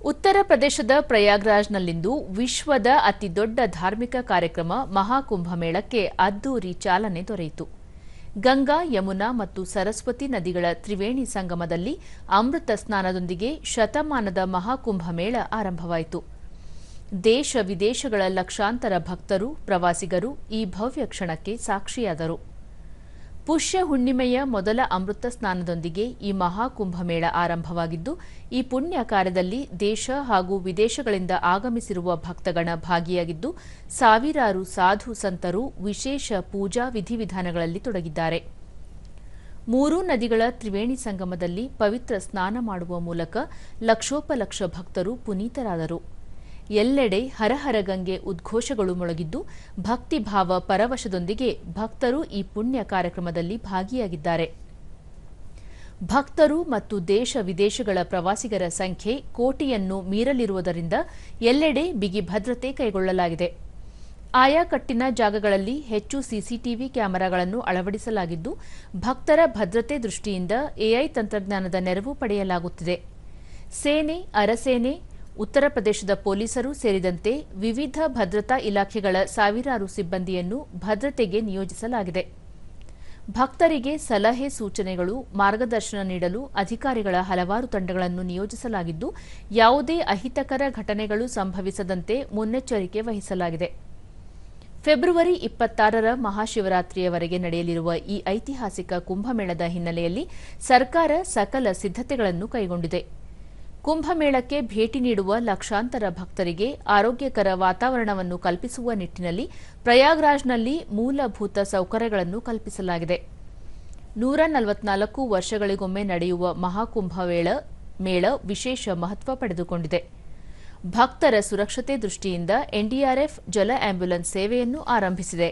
ಉತ್ತರ ಪ್ರದೇಶದ ಪ್ರಯಾಗ್ರಾಜ್ನಲ್ಲಿಂದು ವಿಶ್ವದ ಅತಿದೊಡ್ಡ ಧಾರ್ಮಿಕ ಕಾರ್ಯಕ್ರಮ ಮಹಾಕುಂಭಮೇಳಕ್ಕೆ ಅದ್ದೂರಿ ಚಾಲನೆ ದೊರೆಯಿತು. ಗಂಗಾ, ಯಮುನಾ ಮತ್ತು ಸರಸ್ವತಿ ನದಿಗಳ ತ್ರಿವೇಣಿ ಸಂಗಮದಲ್ಲಿ ಅಮೃತ ಸ್ನಾನದೊಂದಿಗೆ ಶತಮಾನದ ಮಹಾಕುಂಭಮೇಳ ಆರಂಭವಾಯಿತು. ದೇಶ ವಿದೇಶಗಳ ಲಕ್ಷಾಂತರ ಭಕ್ತರು, ಪ್ರವಾಸಿಗರು ಈ ಭವ್ಯ ಕ್ಷಣಕ್ಕೆ ಸಾಕ್ಷಿಯಾದರು. ಪುಷ್ಯ ಹುಣ್ಣಿಮೆಯ ಮೊದಲ ಅಮೃತ ಸ್ನಾನದೊಂದಿಗೆ ಈ ಮಹಾಕುಂಭಮೇಳ ಆರಂಭವಾಗಿದ್ದು, ಈ ಪುಣ್ಯ ಕಾರ್ಯದಲ್ಲಿ ದೇಶ ಹಾಗೂ ವಿದೇಶಗಳಿಂದ ಆಗಮಿಸಿರುವ ಭಕ್ತಗಣ ಭಾಗಿಯಾಗಿದ್ದು, ಸಾವಿರಾರು ಸಾಧು ಸಂತರು ವಿಶೇಷ ಪೂಜಾ ವಿಧಿವಿಧಾನಗಳಲ್ಲಿ ತೊಡಗಿದ್ದಾರೆ. ಮೂರೂ ನದಿಗಳ ತ್ರಿವೇಣಿ ಸಂಗಮದಲ್ಲಿ ಪವಿತ್ರ ಸ್ನಾನ ಮಾಡುವ ಮೂಲಕ ಲಕ್ಷೋಪಲಕ್ಷ ಭಕ್ತರು ಪುನೀತರಾದರು. ಎಲ್ಲೆಡೆ ಹರಹರ ಗಂಗೆ ಉದ್ಘೋಷಗಳು ಮೊಳಗಿದ್ದು, ಭಕ್ತಿಭಾವ ಪರವಶದೊಂದಿಗೆ ಭಕ್ತರು ಈ ಪುಣ್ಯ ಕಾರ್ಯಕ್ರಮದಲ್ಲಿ ಭಾಗಿಯಾಗಿದ್ದಾರೆ. ಭಕ್ತರು ಮತ್ತು ದೇಶ ವಿದೇಶಗಳ ಪ್ರವಾಸಿಗರ ಸಂಖ್ಯೆ ಕೋಟಿಯನ್ನು ಮೀರಲಿರುವುದರಿಂದ ಎಲ್ಲೆಡೆ ಬಿಗಿ ಭದ್ರತೆ ಕೈಗೊಳ್ಳಲಾಗಿದೆ. ಆಯಾ ಕಟ್ಟಿನ ಜಾಗಗಳಲ್ಲಿ ಹೆಚ್ಚು ಸಿಸಿಟಿವಿ ಕ್ಯಾಮೆರಾಗಳನ್ನು ಅಳವಡಿಸಲಾಗಿದ್ದು, ಭಕ್ತರ ಭದ್ರತೆ ದೃಷ್ಟಿಯಿಂದ ಎಐ ತಂತ್ರಜ್ಞಾನದ ನೆರವು ಪಡೆಯಲಾಗುತ್ತಿದೆ. ಸೇನೆ, ಅರಸೇನೆ, ಉತ್ತರ ಪ್ರದೇಶದ ಪೊಲೀಸರು ಸೇರಿದಂತೆ ವಿವಿಧ ಭದ್ರತಾ ಇಲಾಖೆಗಳ ಸಾವಿರಾರು ಸಿಬ್ಬಂದಿಯನ್ನು ಭದ್ರತೆಗೆ ನಿಯೋಜಿಸಲಾಗಿದೆ. ಭಕ್ತರಿಗೆ ಸಲಹೆ ಸೂಚನೆಗಳು, ಮಾರ್ಗದರ್ಶನ ನೀಡಲು ಅಧಿಕಾರಿಗಳ ಹಲವಾರು ತಂಡಗಳನ್ನು ನಿಯೋಜಿಸಲಾಗಿದ್ದು, ಯಾವುದೇ ಅಹಿತಕರ ಘಟನೆಗಳು ಸಂಭವಿಸದಂತೆ ಮುನ್ನೆಚ್ಚರಿಕೆ ವಹಿಸಲಾಗಿದೆ. ಫೆಬ್ರವರಿ 26ರ ಮಹಾಶಿವರಾತ್ರಿಯವರೆಗೆ ನಡೆಯಲಿರುವ ಈ ಐತಿಹಾಸಿಕ ಕುಂಭಮೇಳದ ಹಿನ್ನೆಲೆಯಲ್ಲಿ ಸರ್ಕಾರ ಸಕಲ ಸಿದ್ಧತೆಗಳನ್ನು ಕೈಗೊಂಡಿದೆ. ಕುಂಭಮೇಳಕ್ಕೆ ಭೇಟಿ ನೀಡುವ ಲಕ್ಷಾಂತರ ಭಕ್ತರಿಗೆ ಆರೋಗ್ಯಕರ ವಾತಾವರಣವನ್ನು ಕಲ್ಪಿಸುವ ನಿಟ್ಟಿನಲ್ಲಿ ಪ್ರಯಾಗ್ರಾಜ್ನಲ್ಲಿ ಮೂಲಭೂತ ಸೌಕರ್ಯಗಳನ್ನು ಕಲ್ಪಿಸಲಾಗಿದೆ. 144 ವರ್ಷಗಳಿಗೊಮ್ಮೆ ನಡೆಯುವ ಮಹಾಕುಂಭಮೇಳ ವಿಶೇಷ ಮಹತ್ವ ಪಡೆದುಕೊಂಡಿದೆ. ಭಕ್ತರ ಸುರಕ್ಷತೆ ದೃಷ್ಟಿಯಿಂದ ಎನ್ಡಿಆರ್ಎಫ್ ಜಲ ಆಂಬ್ಯುಲೆನ್ಸ್ ಸೇವೆಯನ್ನು ಆರಂಭಿಸಿದೆ.